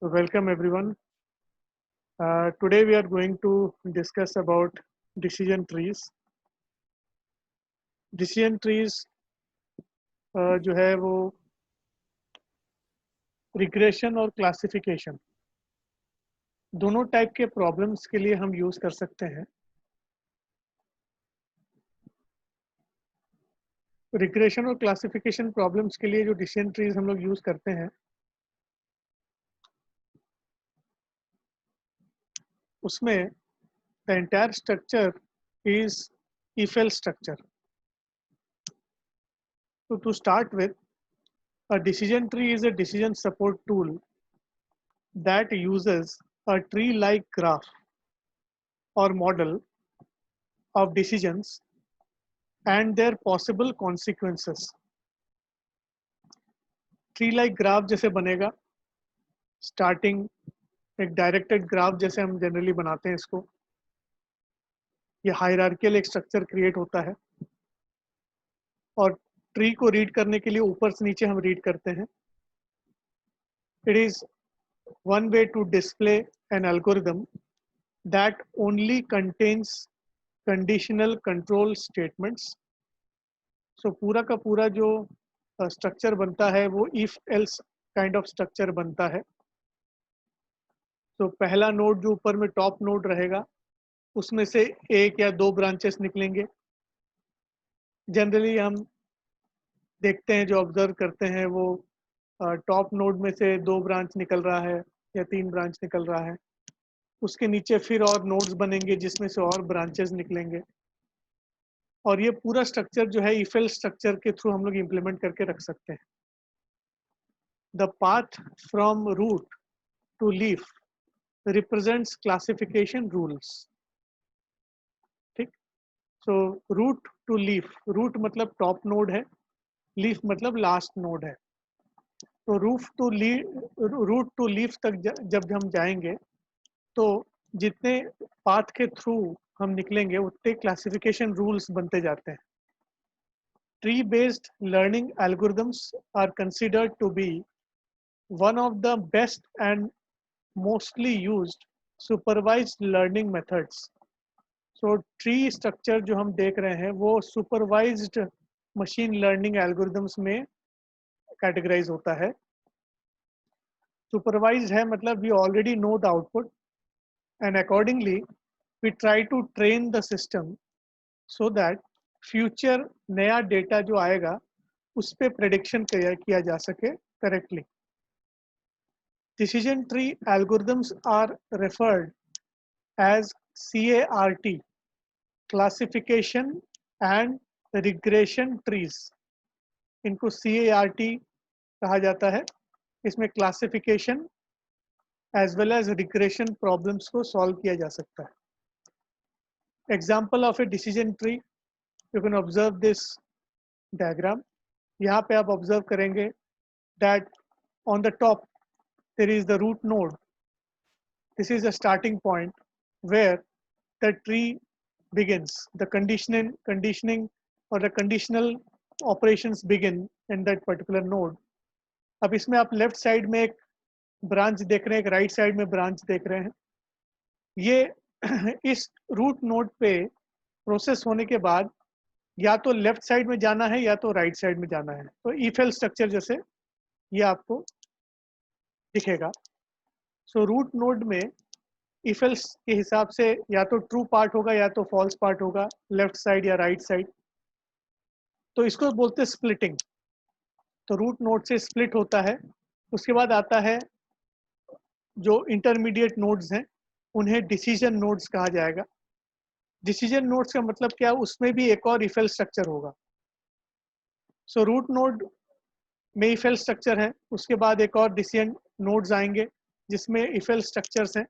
Welcome everyone. Today we are going to discuss about decision trees. Decision trees जो है वो regression और classification दोनों टाइप के प्रॉब्लम्स के लिए हम यूज कर सकते हैं. रिग्रेशन और क्लासिफिकेशन प्रॉब्लम्स के लिए जो डिसीजन ट्रीज हम लोग यूज करते हैं उसमें the entire structure is if else structure. So to start with, a decision tree is a decision support tool that uses a tree-like graph or model of decisions and their possible consequences. Tree like graph जैसे बनेगा, starting एक directed graph जैसे हम generally बनाते हैं इसको. ये hierarchical एक स्ट्रक्चर क्रिएट होता है और ट्री को रीड करने के लिए ऊपर से नीचे हम रीड करते हैं. It is one way to display an algorithm that only contains conditional control statements. So पूरा का पूरा जो स्ट्रक्चर बनता है वो if else kind of structure बनता है. तो पहला नोड जो ऊपर में टॉप नोड रहेगा उसमें से एक या दो ब्रांचेस निकलेंगे. जनरली हम देखते हैं, जो ऑब्जर्व करते हैं वो टॉप नोड में से दो ब्रांच निकल रहा है या तीन ब्रांच निकल रहा है. उसके नीचे फिर और नोड्स बनेंगे जिसमें से और ब्रांचेस निकलेंगे. और ये पूरा स्ट्रक्चर जो है इफ एल्स स्ट्रक्चर के थ्रू हम लोग इम्प्लीमेंट करके रख सकते हैं. The path from root to leaf represents classification rules. ठीक. So root to leaf, root मतलब टॉप नोड है, लीफ मतलब लास्ट नोड है. तो रूट टू लीफ तक जब हम जाएंगे तो जितने पाथ के थ्रू हम निकलेंगे उतने क्लासिफिकेशन रूल्स बनते जाते हैं. Tree based learning algorithms are considered to be one of the best and mostly used supervised learning methods. So tree structure जो हम देख रहे हैं वो सुपरवाइज्ड मशीन लर्निंग एल्गोरिदम्स में कैटेगराइज होता है. सुपरवाइज्ड है मतलब we already know the output and accordingly we try to train the system so that future नया डेटा जो आएगा उस पे प्रेडिक्शन किया जा सके correctly. Decision tree algorithms are referred as CART, classification and regression trees. इनको CART कहा जाता है. इसमें classification as well as regression problems को सॉल्व किया जा सकता है. Example of a decision tree, you can observe this diagram. यहाँ पे आप ऑब्जर्व करेंगे that on the top there is the root node. This is the starting point where the tree begins. The conditioning or the conditional operations begin in that particular node. अब इसमें आप left side में एक branch देख रहे हैं, एक right side में ब्रांच देख रहे हैं. ये इस रूट नोड पे प्रोसेस होने के बाद या तो लेफ्ट साइड में जाना है या तो राइट साइड में जाना है. तो इफ एल्स स्ट्रक्चर जैसे ये आपको दिखेगा. सो रूट नोड में इफ एल्स के हिसाब से या तो ट्रू पार्ट होगा या तो फॉल्स पार्ट होगा, लेफ्ट साइड या राइट साइड. तो इसको बोलते हैं स्प्लिटिंग. तो रूट नोड से स्प्लिट होता है. उसके बाद आता है जो इंटरमीडिएट नोड्स हैं उन्हें डिसीजन नोड्स कहा जाएगा. डिसीजन नोड्स का मतलब क्या, उसमें भी एक और इफ एल्स स्ट्रक्चर होगा. सो रूट नोड में इफ एल्स स्ट्रक्चर है, उसके बाद एक और डिसीजन नोड्स आएंगे जिसमें इफ एल्स स्ट्रक्चर्स हैं,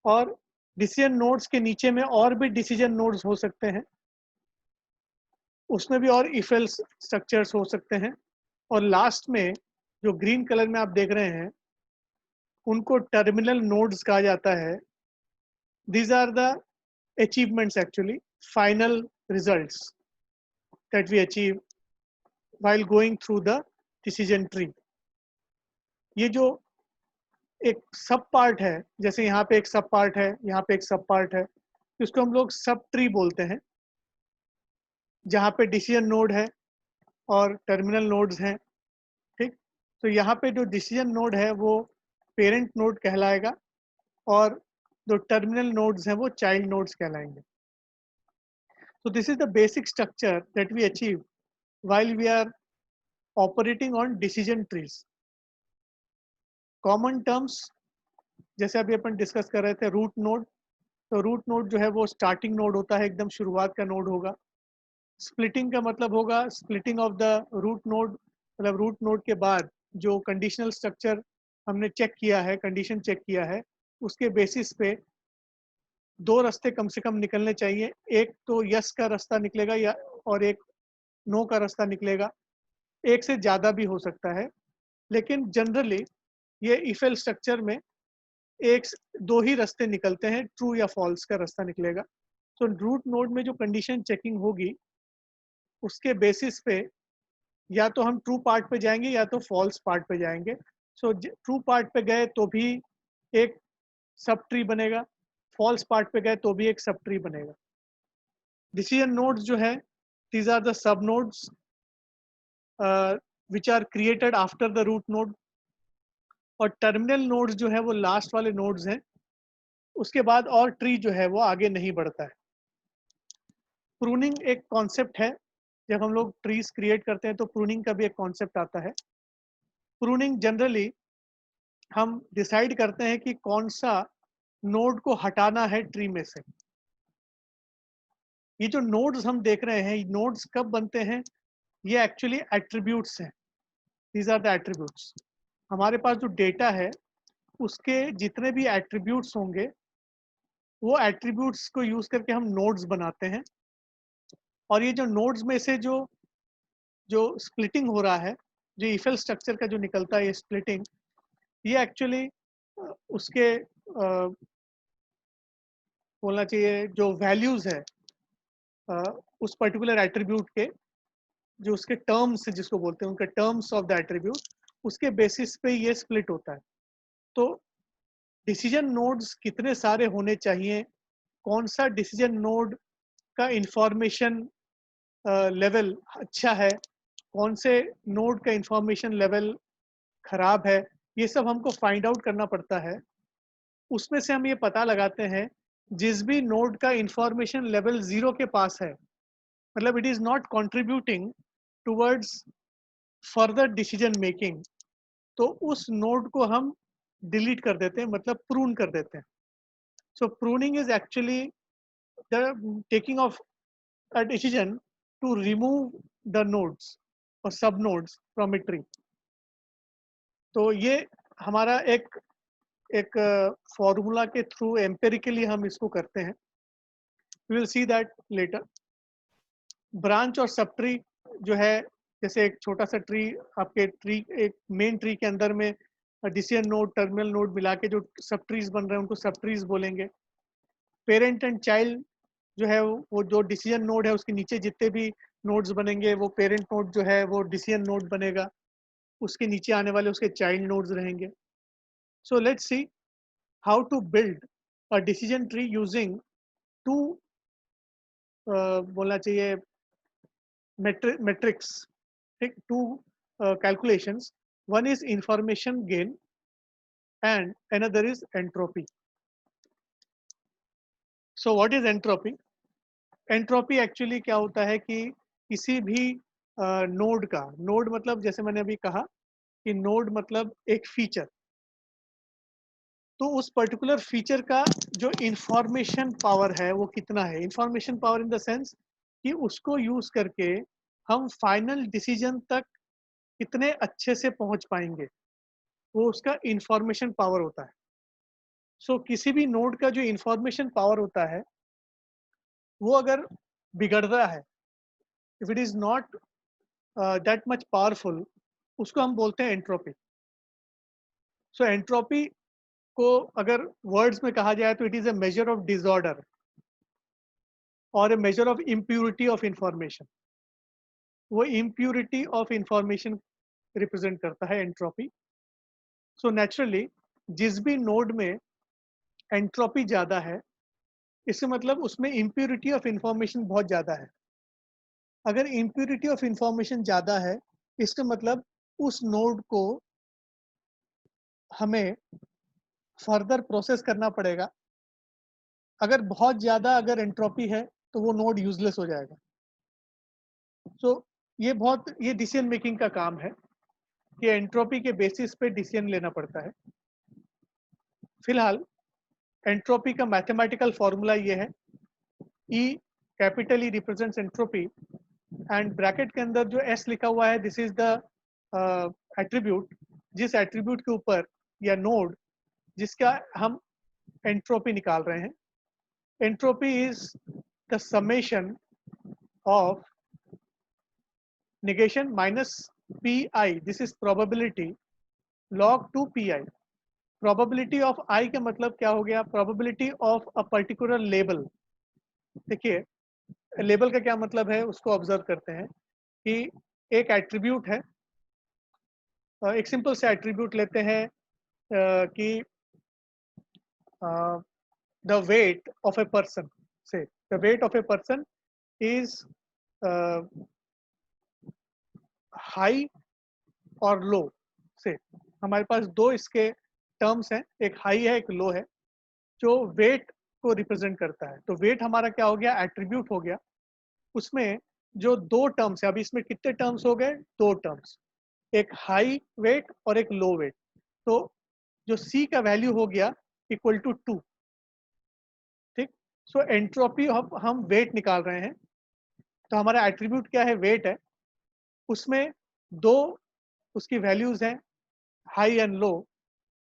और डिसीजन नोड्स के नीचे में और भी डिसीजन नोड्स हो सकते हैं, उसमें भी और इफ एल्स स्ट्रक्चर्स हो सकते हैं. और लास्ट में जो ग्रीन कलर में आप देख रहे हैं उनको टर्मिनल नोड्स कहा जाता है. These are the achievements, actually final results that we achieve while going through the decision tree. ये जो एक सब पार्ट है, जैसे यहाँ पे एक सब पार्ट है, यहाँ पे एक सब पार्ट है, इसको हम लोग सब ट्री बोलते हैं, जहाँ पे डिसीजन नोड है और टर्मिनल नोड्स हैं। ठीक, तो यहाँ पे जो डिसीजन नोड है वो पेरेंट नोड कहलाएगा और जो टर्मिनल नोड्स हैं वो चाइल्ड नोड्स कहलाएंगे। So this is the basic structure that we achieve while we are operating on decision trees. Common terms जैसे अभी अपन डिस्कस कर रहे थे रूट नोड, तो रूट नोड जो है वो स्टार्टिंग नोड होता है, एकदम शुरुआत का नोड होगा। स्प्लिटिंग का मतलब होगा splitting of the root node, मतलब रूट नोड के बाद जो कंडीशनल स्ट्रक्चर हमने चेक किया है, कंडीशन चेक किया है, उसके बेसिस पे दो रास्ते कम से कम निकलने चाहिए, एक तो यस का रास्ता निकलेगा या और एक नो का रास्ता निकलेगा, एक से ज़्यादा भी हो सकता है, लेकिन जनरली ये इफ एल स्ट्रक्चर में एक दो ही रास्ते निकलते हैं, ट्रू या फॉल्स का रास्ता निकलेगा। तो रूट नोड में जो कंडीशन चेकिंग होगी उसके बेसिस पे या तो हम ट्रू पार्ट पे जाएंगे या तो फॉल्स पार्ट पे जाएंगे। सो ट्रू पार्ट पे गए तो भी एक सब ट्री बनेगा, फॉल्स पार्ट पे गए तो भी एक सब ट्री बनेगा। डिसीजन नोड्स जो है, these are the sub nodes which are created after the root node, और टर्मिनल नोड्स जो है वो लास्ट वाले नोड्स हैं, उसके बाद और ट्री जो है वो आगे नहीं बढ़ता है। प्रूनिंग एक कॉन्सेप्ट है, जब हम लोग ट्रीज क्रिएट करते हैं तो प्रूनिंग का भी एक कॉन्सेप्ट आता है। प्रूनिंग जनरली हम डिसाइड करते हैं कि कौन सा नोड को हटाना है ट्री में से। ये जो नोड्स हम देख रहे हैं, नोड्स कब बनते हैं, ये एक्चुअली एट्रीब्यूट्स हैं। These are the attributes. हमारे पास जो डेटा है उसके जितने भी एट्रीब्यूट्स होंगे वो एट्रीब्यूट्स को यूज करके हम नोड्स बनाते हैं, और ये जो नोड्स में से जो जो स्प्लिटिंग हो रहा है, जो इफेल स्ट्रक्चर का जो निकलता है ये स्प्लिटिंग, ये एक्चुअली उसके बोलना चाहिए जो वैल्यूज है उस पर्टिकुलर एट्रीब्यूट के, जो उसके टर्म्स जिसको बोलते हैं उनके टर्म्स ऑफ द एट्रीब्यूट, उसके बेसिस पे ये स्प्लिट होता है। तो डिसीजन नोड्स कितने सारे होने चाहिए, कौन सा डिसीजन नोड का इंफॉर्मेशन लेवल अच्छा है, कौन से नोड का इंफॉर्मेशन लेवल खराब है, ये सब हमको फाइंड आउट करना पड़ता है। उसमें से हम ये पता लगाते हैं जिस भी नोड का इंफॉर्मेशन लेवल 0 के पास है, मतलब it is not contributing towards further decision making, तो उस नोड को हम डिलीट कर देते हैं, मतलब प्रून कर देते हैं। So pruning is actually the taking of a decision to remove the nodes और सब नोड्स फ्रॉम ए ट्री। तो ये हमारा एक एक फॉर्मूला के थ्रू एम्पेरिकली हम इसको करते हैं। We will see that later. Branch और सब ट्री जो है, जैसे एक छोटा सा ट्री, आपके ट्री एक मेन ट्री के अंदर में डिसीजन नोड टर्मिनल नोड मिला के जो सब ट्रीज बन रहे हैं उनको सब ट्रीज बोलेंगे। पेरेंट एंड चाइल्ड जो है वो जो डिसीजन नोड है उसके नीचे जितने भी नोड्स बनेंगे वो पेरेंट नोड जो है वो डिसीजन नोड बनेगा, उसके नीचे आने वाले उसके चाइल्ड नोड्स रहेंगे। So let's see how to build a decision tree using two बोलना चाहिए metrics, ठीक, two calculations. One is information gain and another is entropy. So what is entropy? Entropy actually क्या होता है कि किसी भी नोड का, नोड मतलब जैसे मैंने अभी कहा कि नोड मतलब एक फीचर, तो उस पर्टिकुलर फीचर का जो इंफॉर्मेशन पावर है वो कितना है। Information power in the sense कि उसको यूज करके हम फाइनल डिसीजन तक कितने अच्छे से पहुंच पाएंगे, वो उसका इंफॉर्मेशन पावर होता है। सो किसी भी नोड का जो इंफॉर्मेशन पावर होता है वो अगर बिगड़ रहा है, if it is not that much powerful, उसको हम बोलते हैं एंट्रोपी। सो एंट्रोपी को अगर वर्ड्स में कहा जाए तो it is a measure of disorder और a measure of impurity of information. वो इम्प्यूरिटी ऑफ इंफॉर्मेशन रिप्रेजेंट करता है एंट्रोपी। सो नेचुरली जिस भी नोड में एंट्रोपी ज़्यादा है, इससे मतलब उसमें इम्प्योरिटी ऑफ इंफॉर्मेशन बहुत ज़्यादा है। अगर इम्प्योरिटी ऑफ इंफॉर्मेशन ज़्यादा है, इसका मतलब उस नोड को हमें फर्दर प्रोसेस करना पड़ेगा। अगर बहुत ज़्यादा अगर एंट्रोपी है, तो वो नोड यूज़लेस हो जाएगा। ये डिसीजन मेकिंग का काम है कि एंट्रोपी के बेसिस पे डिसीजन लेना पड़ता है। फिलहाल एंट्रोपी का मैथमेटिकल फॉर्मूला ये है, E capital E represents entropy and bracket के अंदर जो एस लिखा हुआ है, दिस इज द एट्रीब्यूट, जिस एट्रीब्यूट के ऊपर या नोड जिसका हम एंट्रोपी निकाल रहे हैं। Entropy is the summation of negation minus pi, this is probability log 2 pi। probability of I का मतलब क्या हो गया, probability of a particular label। देखिए लेबल का क्या मतलब है, उसको ऑब्जर्व करते हैं कि एक एट्रीब्यूट है, एक सिंपल से एट्रीब्यूट लेते हैं कि the weight of a person, say the weight of a person is high और लो। से हमारे पास दो इसके टर्म्स हैं, एक हाई है एक लो है, जो वेट को रिप्रेजेंट करता है। तो वेट हमारा क्या हो गया, एट्रीब्यूट हो गया। उसमें जो दो टर्म्स है, अभी इसमें कितने टर्म्स हो गए, दो टर्म्स, एक हाई वेट और एक लो वेट। तो जो सी का वैल्यू हो गया इक्वल टू 2। ठीक, सो एंट्रोपी हम वेट निकाल रहे हैं, तो हमारा एट्रीब्यूट क्या है, वेट है। उसमें दो उसकी वैल्यूज हैं, हाई एंड लो।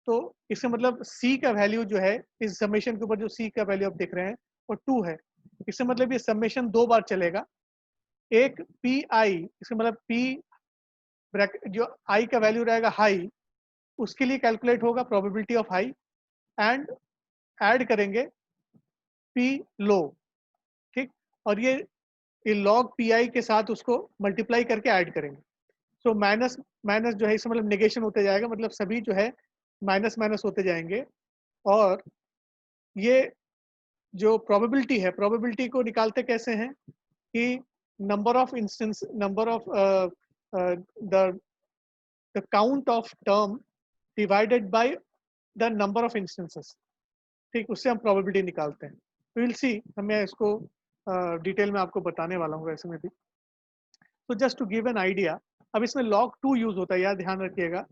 तो इसका मतलब सी का वैल्यू जो है, इस समेशन के ऊपर जो सी का वैल्यू आप देख रहे हैं वो 2 है। इसका मतलब ये समेशन दो बार चलेगा। एक पी आई, इसका मतलब पी ब्रैकेट जो आई का वैल्यू रहेगा हाई, उसके लिए कैलकुलेट होगा probability of high, and add करेंगे पी लो। ठीक, और ये लॉग पी आई के साथ उसको मल्टीप्लाई करके ऐड करेंगे। सो माइनस माइनस जो है, इसका मतलब नेगेशन होते जाएगा, मतलब सभी जो है माइनस माइनस होते जाएंगे। और ये जो प्रोबेबिलिटी है, प्रोबेबिलिटी को निकालते कैसे हैं कि number of the count of term divided by the number of instances. ठीक, उससे हम प्रोबेबिलिटी निकालते हैं। तो विल सी, मैं इसको डिटेल में आपको बताने वाला हूँ वैसे में भी। तो just to give an idea, अब इसमें लॉग 2 यूज होता है, यार ध्यान रखिएगा।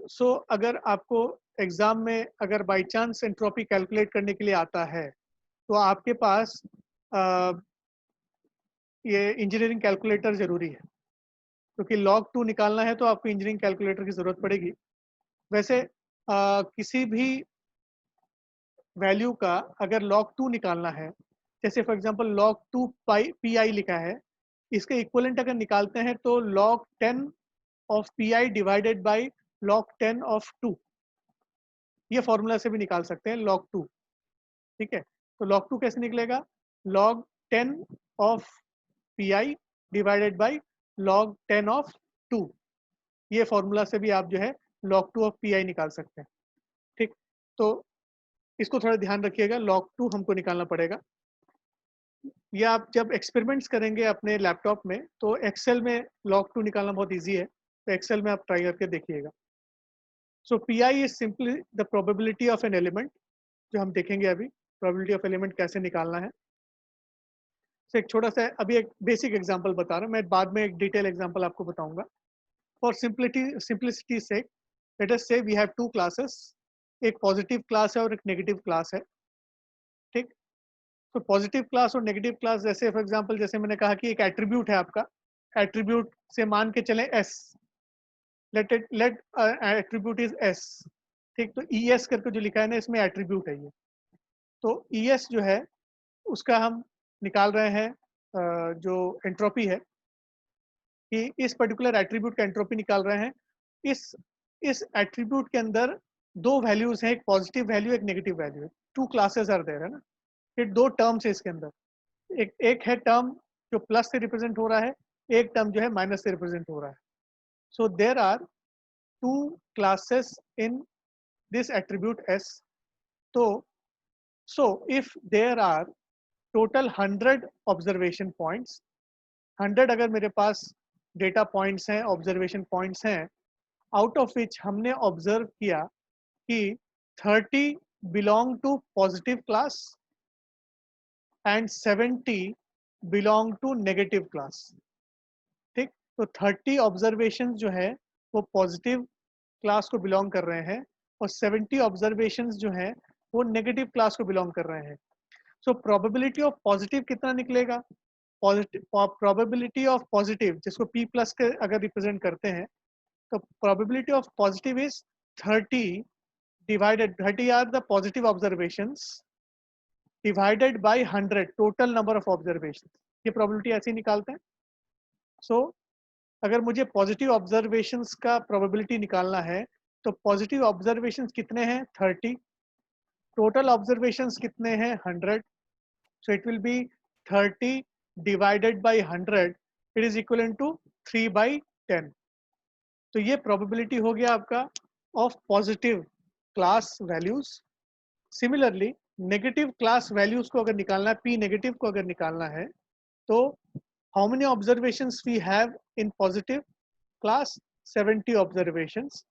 सो अगर आपको एग्जाम में अगर बाई चांस एंट्रोपी कैलकुलेट करने के लिए आता है, तो आपके पास ये इंजीनियरिंग कैलकुलेटर ज़रूरी है, क्योंकि लॉग 2 निकालना है तो आपको इंजीनियरिंग कैलकुलेटर की ज़रूरत पड़ेगी। वैसे किसी भी वैल्यू का अगर लॉग 2 निकालना है, जैसे for example log 2 pi P I लिखा है, इसके इक्वलेंट अगर निकालते हैं तो log 10 of P I divided by log 10 of 2, ये फॉर्मूला से भी निकाल सकते हैं लॉग 2। ठीक है, तो log 2 कैसे निकलेगा, log 10 of P I divided by log 10 of 2। ये फॉर्मूला से भी आप जो है log 2 ऑफ पी आई निकाल सकते हैं। ठीक, तो इसको थोड़ा ध्यान रखिएगा, log 2 हमको निकालना पड़ेगा। या आप जब एक्सपेरिमेंट्स करेंगे अपने लैपटॉप में, तो एक्सेल में log 2 निकालना बहुत ईजी है, तो एक्सेल में आप ट्राई करके देखिएगा। So P I is simply the probability of an element, जो हम देखेंगे अभी प्रोबेबिलिटी ऑफ एलिमेंट कैसे निकालना है। तो एक छोटा सा अभी एक बेसिक एग्जांपल बता रहा हूँ, मैं बाद में एक डिटेल एग्जांपल आपको बताऊंगा। फॉर सिंप्लिसिटी से लेट अस से वी हैव टू क्लासेस, एक पॉजिटिव क्लास है और एक नेगेटिव क्लास है। ठीक, तो पॉजिटिव क्लास और नेगेटिव क्लास, जैसे फॉर एग्जांपल जैसे मैंने कहा कि एक एट्रीब्यूट है आपका, एट्रीब्यूट से मान के चले S, let attribute is S. ठीक, तो ई एस करके जो लिखा है ना, इसमें एट्रीब्यूट है ये। तो ई एस जो है उसका हम निकाल रहे हैं जो एंट्रोपी है, कि इस पर्टिकुलर एट्रीब्यूट का एंट्रोपी निकाल रहे हैं। इस एट्रीब्यूट के अंदर दो वैल्यूज हैं, एक पॉजिटिव वैल्यू एक नेगेटिव वैल्यू है। टू क्लासेस आर देयर, है ना, ये दो टर्म्स है इसके अंदर। एक है टर्म जो प्लस से रिप्रेजेंट हो रहा है, एक टर्म जो है माइनस से रिप्रेजेंट हो रहा है। So there are two classes in this attribute s. So if there are total 100 observation points, 100 अगर मेरे पास डेटा पॉइंट्स हैं, ऑब्जर्वेशन पॉइंट्स हैं, आउट ऑफ विच हमने ऑब्जर्व किया कि 30 belong to positive class and 70 belong to negative class. ठीक, तो 30 ऑब्जर्वेशन जो है वो पॉजिटिव क्लास को बिलोंग कर रहे हैं और 70 ऑब्जर्वेशन जो हैं वो नेगेटिव क्लास को बिलोंग कर रहे हैं। सो प्रोबेबिलिटी ऑफ पॉजिटिव कितना निकलेगा? प्रोबेबिलिटी ऑफ पॉजिटिव जिसको p प्लस के अगर रिप्रेजेंट करते हैं तो probability of positive is 30 divided 30 are the positive observations divided by 100 total number of observations। ये प्रोबेबिलिटी ऐसे ही निकालते हैं। सो अगर मुझे पॉजिटिव ऑब्जर्वेशंस का प्रोबेबिलिटी निकालना है तो पॉजिटिव ऑब्जर्वेशंस कितने हैं? 30, टोटल ऑब्जर्वेशंस कितने हैं? 100। So it will be 30 divided by 100, it is equal to 3/10। तो ये प्रोबेबिलिटी हो गया आपका of positive class values. Similarly negative class values को अगर निकालना है, पी नेगेटिव को अगर निकालना है तो how many observations we have in positive class? 70 observations.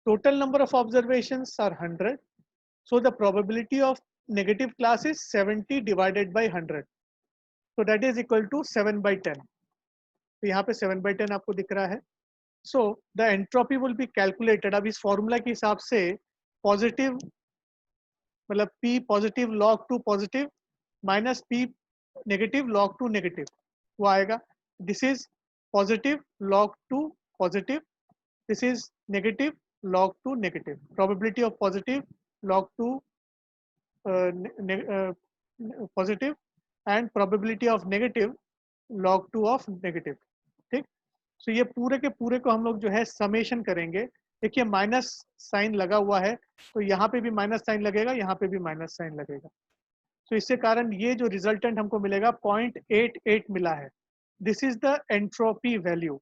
Total number of observations are 100, so the probability of negative class is 70 divided by 100, so that is equal to 7/10। तो यहाँ पे 7/10 आपको दिख रहा है। So the entropy will be calculated. अब इस formula के हिसाब से पॉजिटिव मतलब p positive log 2 positive minus p negative log 2 negative वो आएगा। This is positive log 2 positive, this is negative log 2 negative. Probability of positive log 2 positive and probability of negative log 2 of negative. ठीक, सो ये पूरे के पूरे को हम लोग जो है समेशन करेंगे। देखिए माइनस साइन लगा हुआ है तो यहाँ पे भी माइनस साइन लगेगा, यहाँ पे भी माइनस साइन लगेगा। तो इसके कारण ये जो रिजल्टेंट हमको मिलेगा 0.88 मिला है। This is the entropy value.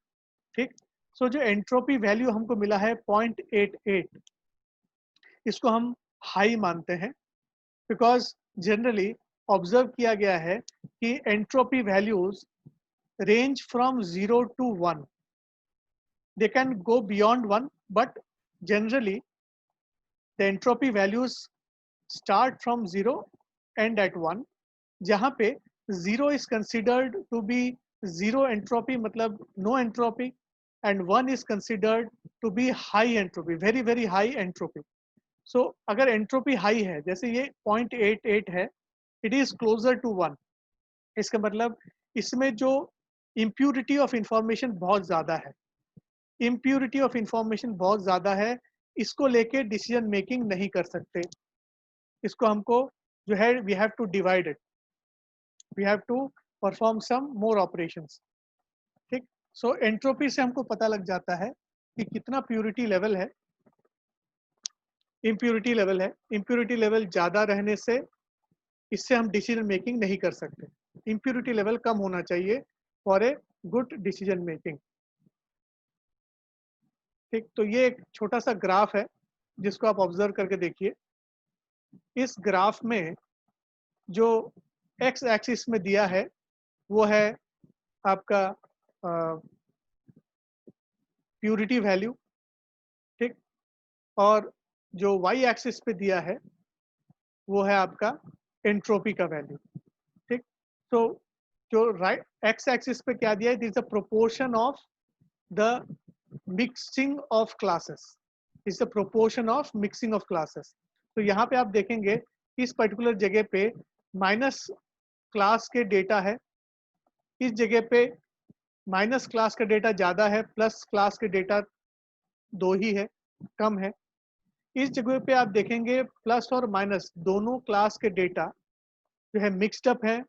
ठीक, सो जो एंट्रोपी वैल्यू हमको मिला है 0.88, इसको हम हाई मानते हैं बिकॉज जनरली ऑब्जर्व किया गया है कि entropy values range from 0 to 1. They can go beyond 1, but generally the entropy values start from 0 and at 1. जहाँ पे 0 is considered to be zero entropy मतलब no entropy, and 1 is considered to be high entropy, very very high entropy. So अगर entropy high है, जैसे ये 0.88 है, it is closer to 1। इसका मतलब इसमें जो इम्प्यूरिटी ऑफ इंफॉर्मेशन बहुत ज़्यादा है, इम्प्यूरिटी ऑफ इंफॉर्मेशन बहुत ज़्यादा है, इसको लेके डिसीजन मेकिंग नहीं कर सकते। इसको हमको जो है we have to divide it, we have to perform some more operations. ठीक, सो एंट्रोपी से हमको पता लग जाता है कि कितना प्यूरिटी लेवल है, इम्प्यूरिटी लेवल है। इम्प्यूरिटी लेवल ज़्यादा रहने से इससे हम डिसीजन मेकिंग नहीं कर सकते। इम्प्यूरिटी लेवल कम होना चाहिए for a good decision making. ठीक, तो ये एक छोटा सा ग्राफ है जिसको आप ऑब्जर्व करके देखिए। इस ग्राफ में जो एक्स एक्सिस में दिया है वो है आपका प्यूरिटी वैल्यू। ठीक, और जो वाई एक्सिस पे दिया है वो है आपका एंट्रोपी का वैल्यू। ठीक, तो जो राइट एक्स एक्सिस पे क्या दिया है, this the proportion of the mixing of classes, is the proportion of mixing of classes. तो यहाँ पे आप देखेंगे इस पर्टिकुलर जगह पे माइनस क्लास के डेटा है, इस जगह पे माइनस क्लास का डेटा ज़्यादा है, प्लस क्लास के डेटा 2 ही है, कम है। इस जगह पे आप देखेंगे प्लस और माइनस दोनों क्लास के डेटा जो है मिक्सड अप है,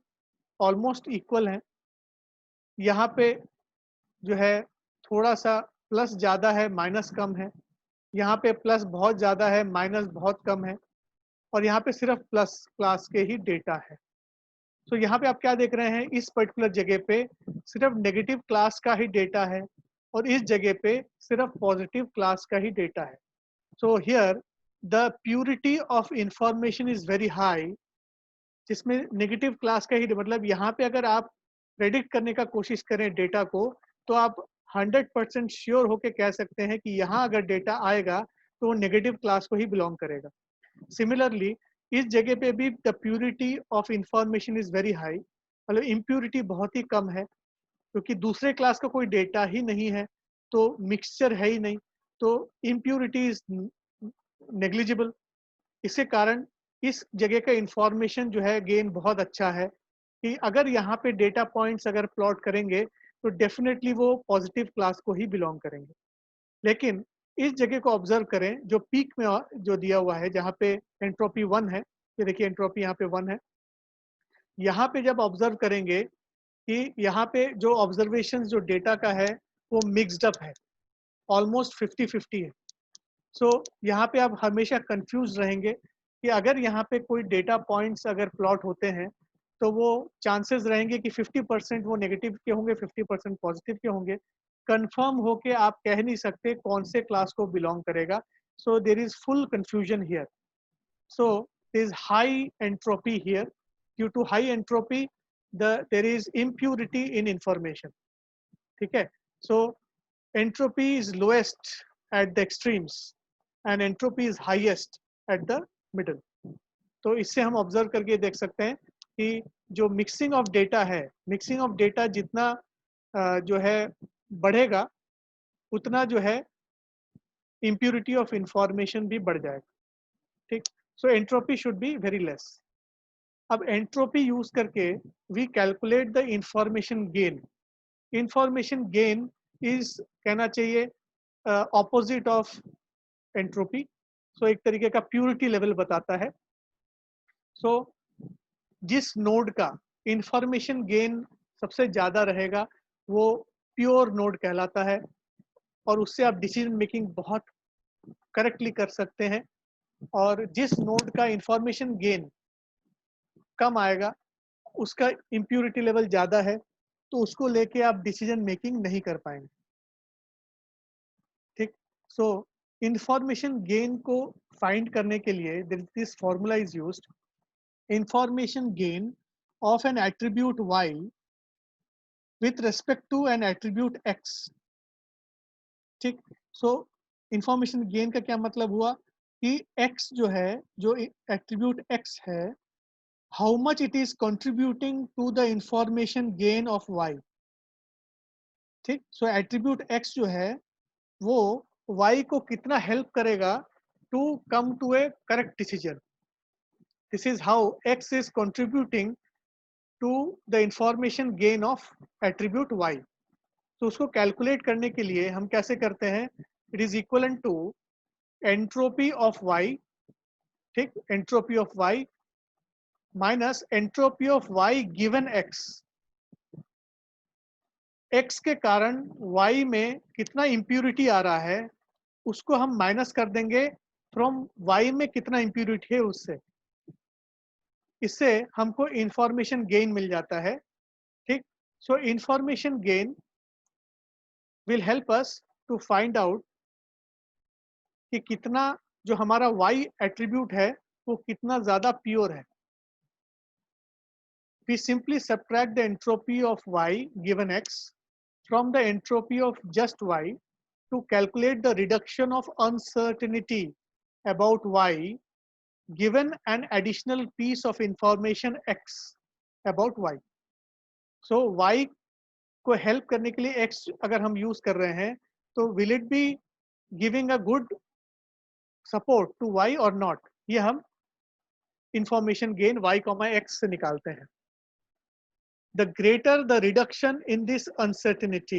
ऑलमोस्ट इक्वल है। यहाँ पे जो है थोड़ा सा प्लस ज़्यादा है, माइनस कम है। यहाँ पे प्लस बहुत ज़्यादा है, माइनस बहुत कम है, और यहाँ पे सिर्फ प्लस क्लास के ही डेटा है। तो यहाँ पे आप क्या देख रहे हैं, इस पर्टिकुलर जगह पे सिर्फ नेगेटिव क्लास का ही डेटा है और इस जगह पे सिर्फ पॉजिटिव क्लास का ही डेटा है। So here the purity of information is very high, जिसमें नेगेटिव क्लास का ही मतलब यहाँ पे अगर आप प्रेडिक्ट करने का कोशिश करें डेटा को, तो आप 100% श्योर होके कह सकते हैं कि यहाँ अगर डेटा आएगा तो वो नेगेटिव क्लास को ही बिलोंग करेगा। सिमिलरली इस जगह पे भी the purity of information is very high, मतलब इम्प्यूरिटी बहुत ही कम है, क्योंकि दूसरे क्लास का कोई डेटा ही नहीं है, तो मिक्सचर है ही नहीं, तो इम्प्यूरिटी इज नेग्लिजिबल। इसके कारण इस जगह का इंफॉर्मेशन जो है गेन बहुत अच्छा है, कि अगर यहाँ पे डेटा पॉइंट्स अगर प्लॉट करेंगे तो डेफिनेटली वो पॉजिटिव क्लास को ही बिलोंग करेंगे। लेकिन इस जगह को ऑब्जर्व करें जो पीक में जो दिया हुआ है, जहाँ पे एंट्रोपी 1 है, ये देखिए एंट्रोपी यहाँ पे 1 है। यहाँ पे जब ऑब्जर्व करेंगे कि यहाँ पे जो ऑब्जर्वेशन जो डेटा का है वो मिक्सड अप है, ऑलमोस्ट 50-50 है। सो यहाँ पे आप हमेशा कंफ्यूज रहेंगे कि अगर यहाँ पे कोई डेटा पॉइंट्स अगर प्लॉट होते हैं तो वो चांसेस रहेंगे कि 50% वो नेगेटिव के होंगे, 50% पॉजिटिव के होंगे। कंफर्म होके आप कह नहीं सकते कौन से क्लास को बिलोंग करेगा। So there is full confusion here. So there is high entropy here. Due to high entropy, there is impurity in information. ठीक है? So entropy is lowest at the extremes and entropy is highest at the middle. तो इससे हम observe करके देख सकते हैं कि जो मिक्सिंग ऑफ डेटा है, मिक्सिंग ऑफ डेटा जितना जो है बढ़ेगा, उतना जो है impurity ऑफ इंफॉर्मेशन भी बढ़ जाएगा। ठीक, so entropy should be very less. अब एंट्रोपी यूज करके we calculate the information gain. Information gain is कहना चाहिए ऑपोजिट ऑफ एंट्रोपी। सो एक तरीके का प्यूरिटी लेवल बताता है। सो जिस नोड का इंफॉर्मेशन गेन सबसे ज्यादा रहेगा वो प्योर नोड कहलाता है, और उससे आप डिसीजन मेकिंग बहुत करेक्टली कर सकते हैं। और जिस नोड का इंफॉर्मेशन गेन कम आएगा, उसका इम्प्यूरिटी लेवल ज़्यादा है, तो उसको लेके आप डिसीजन मेकिंग नहीं कर पाएंगे। ठीक, सो इंफॉर्मेशन गेन को फाइंड करने के लिए this formula is used. Information gain of an attribute y with respect to an attribute x। ठीक, सो इंफॉर्मेशन गेन का क्या मतलब हुआ कि x जो है, जो एट्रीब्यूट x है, how much it is contributing to the information gain of y। ठीक, सो एट्रीब्यूट x जो है वो y को कितना हेल्प करेगा to come to a correct decision. This is how x is contributing to the information gain of attribute y। तो उसको calculate करने के लिए हम कैसे करते हैं, it is equal to entropy of y। ठीक, entropy of y minus entropy of y given x। x के कारण y में कितना इम्प्यूरिटी आ रहा है उसको हम माइनस कर देंगे फ्रॉम y में कितना इम्प्यूरिटी है उससे। इससे हमको इंफॉर्मेशन गेन मिल जाता है। ठीक, so information gain will help us to find out कि कितना जो हमारा y एट्रीब्यूट है वो कितना ज़्यादा प्योर है। We simply subtract the entropy of y given x from the entropy of just y to calculate the reduction of uncertainty about y given an additional piece of information x about y। So y को help करने के लिए x अगर हम use कर रहे हैं तो will it be giving a good support to y or not, ये हम इंफॉर्मेशन गेन y, x से निकालते हैं। The greater the reduction in this uncertainty,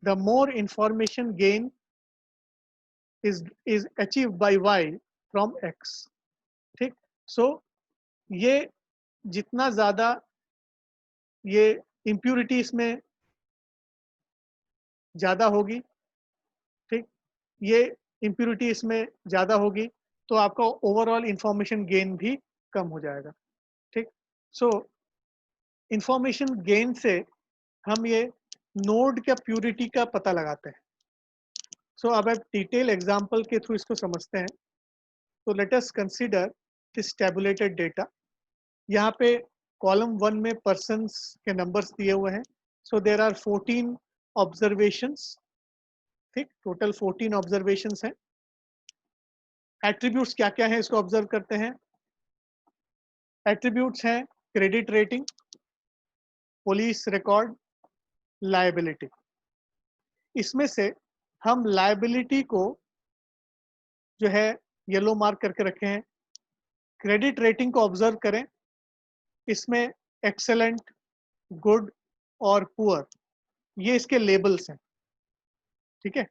the more information gain is achieved by y from x। ठीक, सो ये जितना ज़्यादा ये इम्प्यूरिटी इसमें ज़्यादा होगी, ठीक, ये इम्प्यूरिटी इसमें ज़्यादा होगी तो आपका ओवरऑल इंफॉर्मेशन गेन भी कम हो जाएगा। ठीक, सो इंफॉर्मेशन गेन से हम ये नोड का प्यूरिटी का पता लगाते हैं। सो अब आप डिटेल एग्जांपल के थ्रू इसको समझते हैं। तो let us consider this tabulated data. यहाँ पे कॉलम 1 में पर्सन्स के नंबर्स दिए हुए हैं। सो देर आर 14 ऑब्जर्वेशंस, ठीक, टोटल 14 ऑब्जर्वेशंस हैं। एट्रीब्यूट्स क्या क्या है इसको ऑब्जर्व करते हैं। एट्रीब्यूट्स हैं credit rating, police record, liability. इसमें से हम लायबिलिटी को जो है येलो मार्क करके रखे हैं। क्रेडिट रेटिंग को ऑब्जर्व करें, इसमें एक्सेलेंट, गुड और पुअर ये इसके लेबल्स हैं, ठीक है।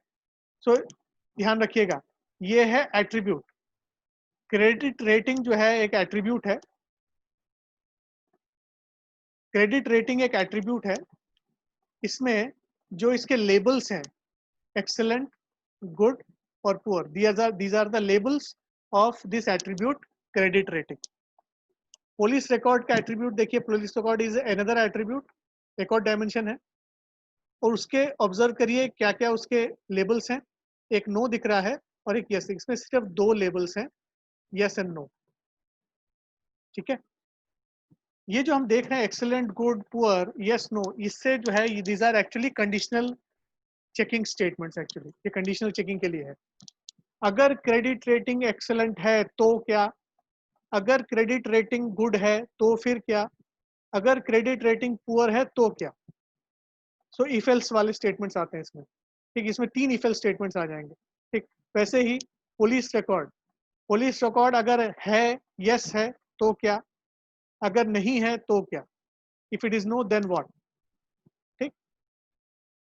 सो ध्यान रखिएगा, ये है एट्रीब्यूट। क्रेडिट रेटिंग जो है एक एट्रीब्यूट है। क्रेडिट रेटिंग एक एट्रीब्यूट है। इसमें जो इसके लेबल्स हैं एक्सेलेंट, गुड और poor, these are the labels of this attribute credit rating. Police record का एट्रीब्यूट देखिए, police record is another attribute, एक और डायमेंशन है। और उसके ऑब्जर्व करिए क्या क्या उसके लेबल्स हैं। एक नो दिख रहा है और एक यस, इसमें सिर्फ दो लेबल्स हैं, यस एंड नो, ठीक है। ये जो हम देख रहे हैं excellent, good, poor, yes, no, इससे जो है these are actually conditional checking statements. Actually ये कंडीशनल चेकिंग के लिए है। अगर क्रेडिट रेटिंग एक्सेलेंट है तो क्या, अगर क्रेडिट रेटिंग गुड है तो फिर क्या, अगर क्रेडिट रेटिंग पुअर है तो क्या। सो इफ एल्स वाले स्टेटमेंट्स आते हैं इसमें, ठीक। इसमें 3 इफ एल्स स्टेटमेंट्स आ जाएंगे, ठीक। वैसे ही पुलिस रिकॉर्ड, पुलिस रिकॉर्ड अगर है, यस है तो क्या, अगर नहीं है तो क्या, if it is no then what, ठीक।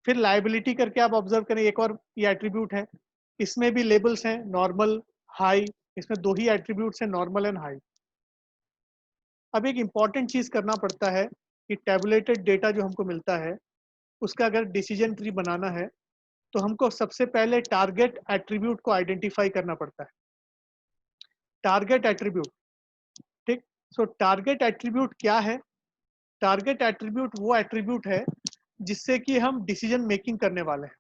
फिर लायबिलिटी करके आप ऑब्जर्व करें, एक और ये एट्रीब्यूट है। इसमें भी लेबल्स हैं, नॉर्मल, हाई। इसमें दो ही एट्रीब्यूट्स हैं, नॉर्मल एंड हाई। अब एक इंपॉर्टेंट चीज करना पड़ता है कि टेबुलेटेड डेटा जो हमको मिलता है उसका अगर डिसीजन ट्री बनाना है तो हमको सबसे पहले टारगेट एट्रीब्यूट को आइडेंटिफाई करना पड़ता है। टारगेट एट्रीब्यूट, ठीक। सो टारगेट एट्रीब्यूट क्या है। टारगेट एट्रीब्यूट वो एट्रीब्यूट है जिससे कि हम डिसीजन मेकिंग करने वाले हैं।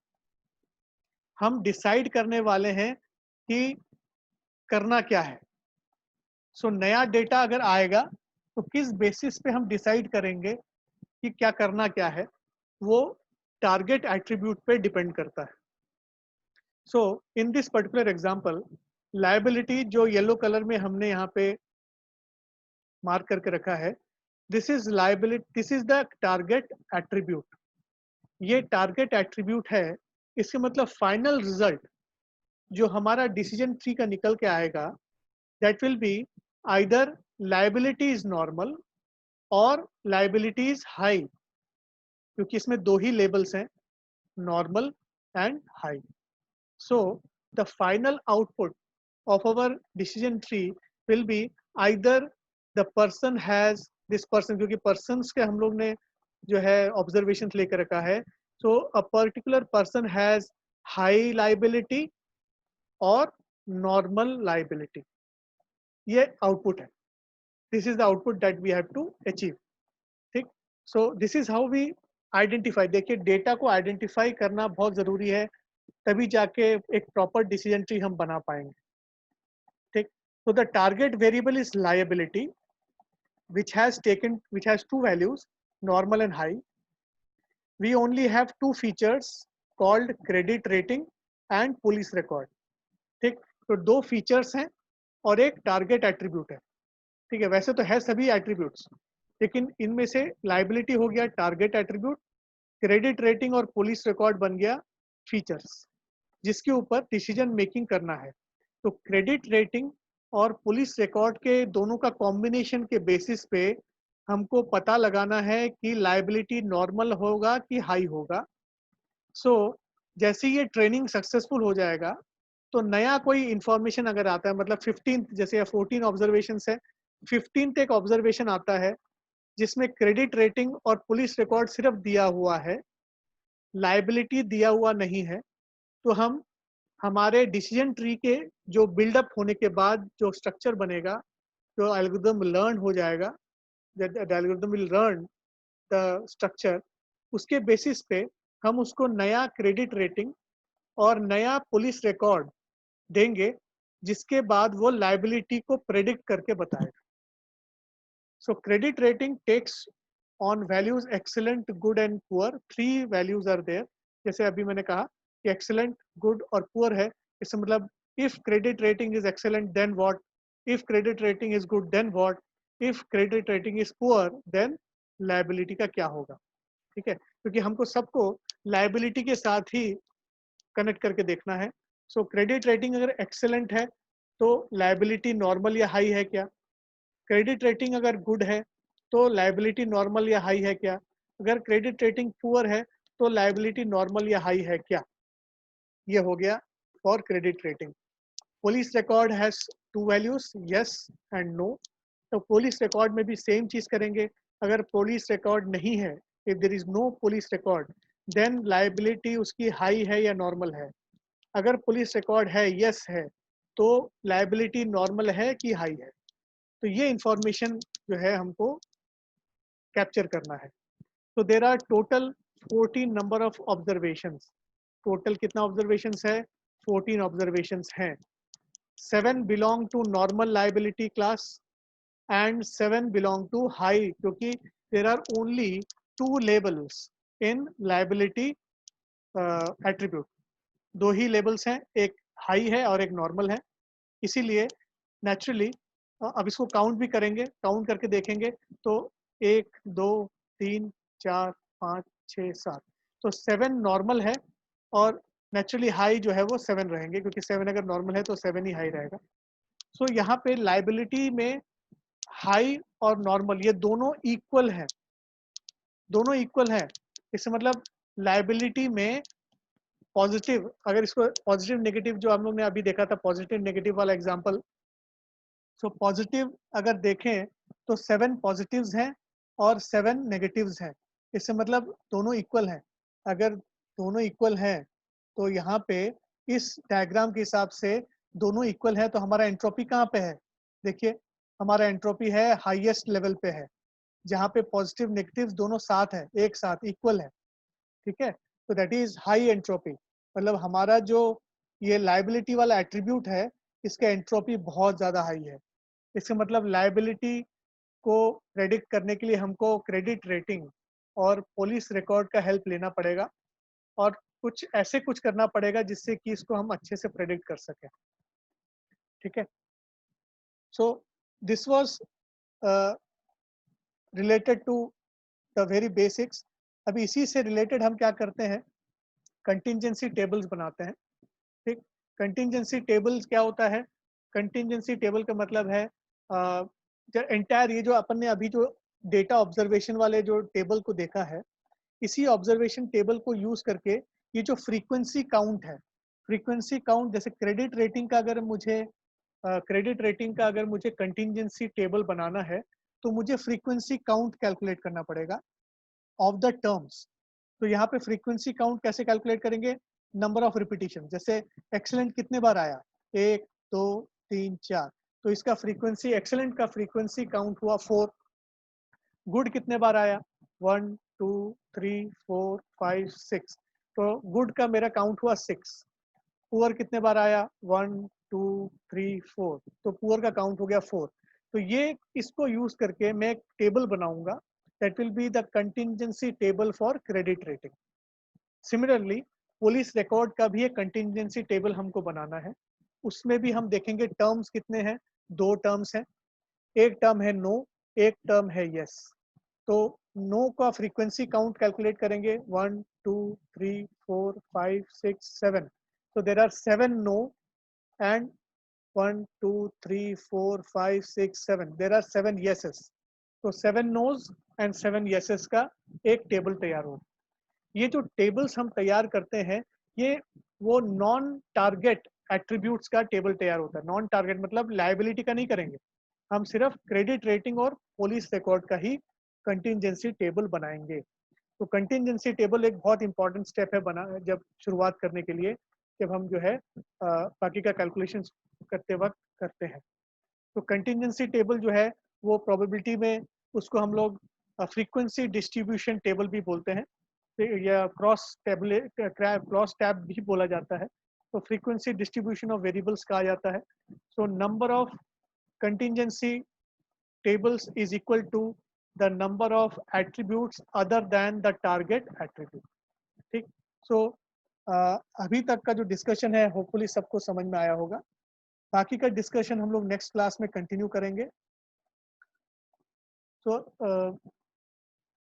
हम डिसाइड करने वाले हैं कि करना क्या है। सो नया डेटा अगर आएगा तो किस बेसिस पे हम डिसाइड करेंगे कि क्या करना क्या है, वो टारगेट एट्रीब्यूट पे डिपेंड करता है। So in this particular example, liability जो येलो कलर में हमने यहाँ पे मार्क करके रखा है, this is liability, this is the target attribute. ये टारगेट एट्रीब्यूट है। इसके मतलब फाइनल रिजल्ट जो हमारा डिसीजन ट्री का निकल के आएगा, that will be either liability is normal और लायबिलिटी इज हाई, क्योंकि इसमें दो ही लेबल्स हैं, normal and high. So the final output of our decision tree will be either the person has this person, क्योंकि persons के हम लोग ने जो है ऑब्जर्वेशन लेकर रखा है। So a particular person has high liability और नॉर्मल लाइबिलिटी, ये आउटपुट है। This is the output that we have to achieve, ठीक। So this is how we identify. देखिए डेटा को आइडेंटिफाई करना बहुत जरूरी है, तभी जाके एक प्रॉपर डिसीजन ट्री हम बना पाएंगे, ठीक। So the target variable is liability, which has two values, normal and high. We only have two features called credit rating and police record, ठीक। तो दो फीचर्स हैं और एक टारगेट एट्रीब्यूट है, ठीक है। वैसे तो है सभी एट्रीब्यूट्स, लेकिन इनमें से लाइबिलिटी हो गया टारगेट एट्रीब्यूट, क्रेडिट रेटिंग और पुलिस रिकॉर्ड बन गया फीचर्स जिसके ऊपर डिसीजन मेकिंग करना है। तो क्रेडिट रेटिंग और पुलिस रिकॉर्ड के दोनों का कॉम्बिनेशन के बेसिस पे हमको पता लगाना है कि लायबिलिटी नॉर्मल होगा कि हाई होगा। सो जैसे ये ट्रेनिंग सक्सेसफुल हो जाएगा तो नया कोई इंफॉर्मेशन अगर आता है, मतलब 15th जैसे 14 ऑब्जर्वेशन है, 15th एक ऑब्जर्वेशन आता है जिसमें क्रेडिट रेटिंग और पुलिस रिकॉर्ड सिर्फ दिया हुआ है, लायबिलिटी दिया हुआ नहीं है, तो हम हमारे डिसीजन ट्री के जो बिल्डअप होने के बाद जो स्ट्रक्चर बनेगा, जो एल्गोरिथम लर्न हो जाएगा, the algorithm will learn the structure, उसके बेसिस पे हम उसको नया क्रेडिट रेटिंग और नया पुलिस रिकॉर्ड देंगे जिसके बाद वो लायबिलिटी को प्रेडिक्ट करके बताएगा। So credit rating takes on values excellent, good and poor. 3 values are there. जैसे अभी मैंने कहा कि एक्सीलेंट, गुड और पुअर है, इससे मतलब if credit rating is excellent then what, if credit rating is good then what, if credit rating is poor then liability का क्या होगा। ठीक है, क्योंकि हमको सबको लायबिलिटी के साथ ही कनेक्ट करके देखना है। सो क्रेडिट रेटिंग अगर एक्सेलेंट है तो लायबिलिटी नॉर्मल या हाई है क्या, क्रेडिट रेटिंग अगर गुड है तो लायबिलिटी नॉर्मल या हाई है क्या, अगर क्रेडिट रेटिंग पुअर है तो लायबिलिटी नॉर्मल या हाई है क्या। ये हो गया for credit rating. Police record has 2 values, yes and no. तो पुलिस रिकॉर्ड में भी सेम चीज करेंगे। अगर पुलिस रिकॉर्ड नहीं है, if there is no police record, then liability उसकी हाई है या नॉर्मल है। अगर पुलिस रिकॉर्ड है, यस है, तो लायबिलिटी नॉर्मल है कि हाई है। तो ये इंफॉर्मेशन जो है हमको कैप्चर करना है। तो there are total 14 number of observations. Total कितना ऑब्जर्वेशंस है? 14 ऑब्जर्वेशंस हैं। 7 belong to normal liability class and 7 belong to high, क्योंकि there are only 2 labels in liability attribute. 2 ही लेबल्स हैं, एक हाई है और एक नॉर्मल है। इसीलिए नेचुरली अब इसको काउंट भी करेंगे, काउंट करके देखेंगे तो 1 2 3 4 5 6 7, तो 7 नॉर्मल है और नेचुरली हाई जो है वो 7 रहेंगे, क्योंकि 7 अगर नॉर्मल है तो 7 ही हाई रहेगा। सो यहाँ पे लायबिलिटी में हाई और नॉर्मल ये दोनों इक्वल है, दोनों इक्वल है। इससे मतलब लायबिलिटी में पॉजिटिव, अगर इसको पॉजिटिव नेगेटिव जो हम लोग ने अभी देखा था, पॉजिटिव नेगेटिव वाला एग्जांपल, सो पॉजिटिव अगर देखें तो 7 पॉजिटिव्स हैं और 7 नेगेटिव्स हैं। इससे मतलब दोनों इक्वल हैं। अगर दोनों इक्वल हैं तो यहाँ पे इस डायग्राम के हिसाब से दोनों इक्वल है, तो हमारा एंट्रोपी कहाँ पे है? देखिए हमारा एंट्रोपी है हाईएस्ट लेवल पे है, जहाँ पे पॉजिटिव नेगेटिव दोनों साथ है, एक साथ इक्वल है। ठीक है, तो दैट इज हाई एंट्रोपी। मतलब हमारा जो ये लायबिलिटी वाला एट्रीब्यूट है, इसका एंट्रोपी बहुत ज़्यादा हाई है। इसका मतलब लायबिलिटी को प्रेडिक्ट करने के लिए हमको क्रेडिट रेटिंग और पुलिस रिकॉर्ड का हेल्प लेना पड़ेगा, और कुछ ऐसे कुछ करना पड़ेगा जिससे कि इसको हम अच्छे से प्रेडिक्ट कर सकें। ठीक है, so this was related to the very basics. अभी इसी से रिलेटेड हम क्या करते हैं, कंटिजेंसी टेबल्स बनाते हैं। ठीक, कंटिजेंसी टेबल्स क्या होता है? कंटिजेंसी टेबल का मतलब है एंटायर ये जो अपन ने अभी जो डेटा ऑब्जर्वेशन वाले जो टेबल को देखा है, इसी ऑब्जर्वेशन टेबल को यूज करके ये जो फ्रीक्वेंसी काउंट है, फ्रीक्वेंसी काउंट, जैसे क्रेडिट रेटिंग का अगर मुझे कंटिजेंसी टेबल बनाना है तो मुझे फ्रीक्वेंसी काउंट कैलकुलेट करना पड़ेगा ऑफ द टर्म्स। तो यहाँ पे फ्रीक्वेंसी काउंट कैसे कैलकुलेट करेंगे? Number of repetition. जैसे एक्सेलेंट कितने बार आया? 1 2 3 4, तो इसका फ्रीक्वेंसी, एक्सेलेंट का फ्रीक्वेंसी काउंट हुआ 4। गुड कितने बार आया? 1 2 3 4 5 6, तो गुड का मेरा काउंट हुआ 6। पुअर कितने बार आया? 1 2 3 4, तो पुअर का काउंट हो गया 4। तो ये इसको यूज करके मैं एक टेबल बनाऊंगा, that will be the contingency table for credit rating. Similarly police record का भी एक कंटिजेंसी टेबल हमको बनाना है। उसमें भी हम देखेंगे टर्म्स कितने हैं, 2 टर्म्स हैं, एक टर्म है नो, एक टर्म है यस। तो नो का फ्रीक्वेंसी काउंट कैलकुलेट करेंगे, 1 2 3 4 5 6 7, तो there are 7 no and 1 2 3 4 5 6 7, there are 7 yeses। तो 7 नोज एंड 7 yeses का एक टेबल तैयार होगा। ये जो टेबल्स हम तैयार करते हैं, ये वो नॉन टारगेट एट्रीब्यूट्स का टेबल तैयार होता है। नॉन टारगेट मतलब लायबिलिटी का नहीं करेंगे, हम सिर्फ क्रेडिट रेटिंग और पुलिस रिकॉर्ड का ही कंटिजेंसी टेबल बनाएंगे। तो कंटिजेंसी टेबल एक बहुत इंपॉर्टेंट स्टेप है बना जब शुरुआत करने के लिए, जब हम जो है बाकी का कैलकुलेशन करते वक्त करते हैं। तो कंटिजेंसी टेबल जो है वो प्रोबेबिलिटी में, उसको हम लोग फ्रीक्वेंसी डिस्ट्रीब्यूशन टेबल भी बोलते हैं, या क्रॉस टैब भी बोला जाता है। तो फ्रीक्वेंसी डिस्ट्रीब्यूशन ऑफ वेरिएबल्स कहा जाता है। So number of contingency tables is equal to the number of attributes other than the target attribute. ठीक। सो अभी तक का जो डिस्कशन है होपफुली सबको समझ में आया होगा। बाकी का डिस्कशन हम लोग नेक्स्ट क्लास में कंटिन्यू करेंगे। तो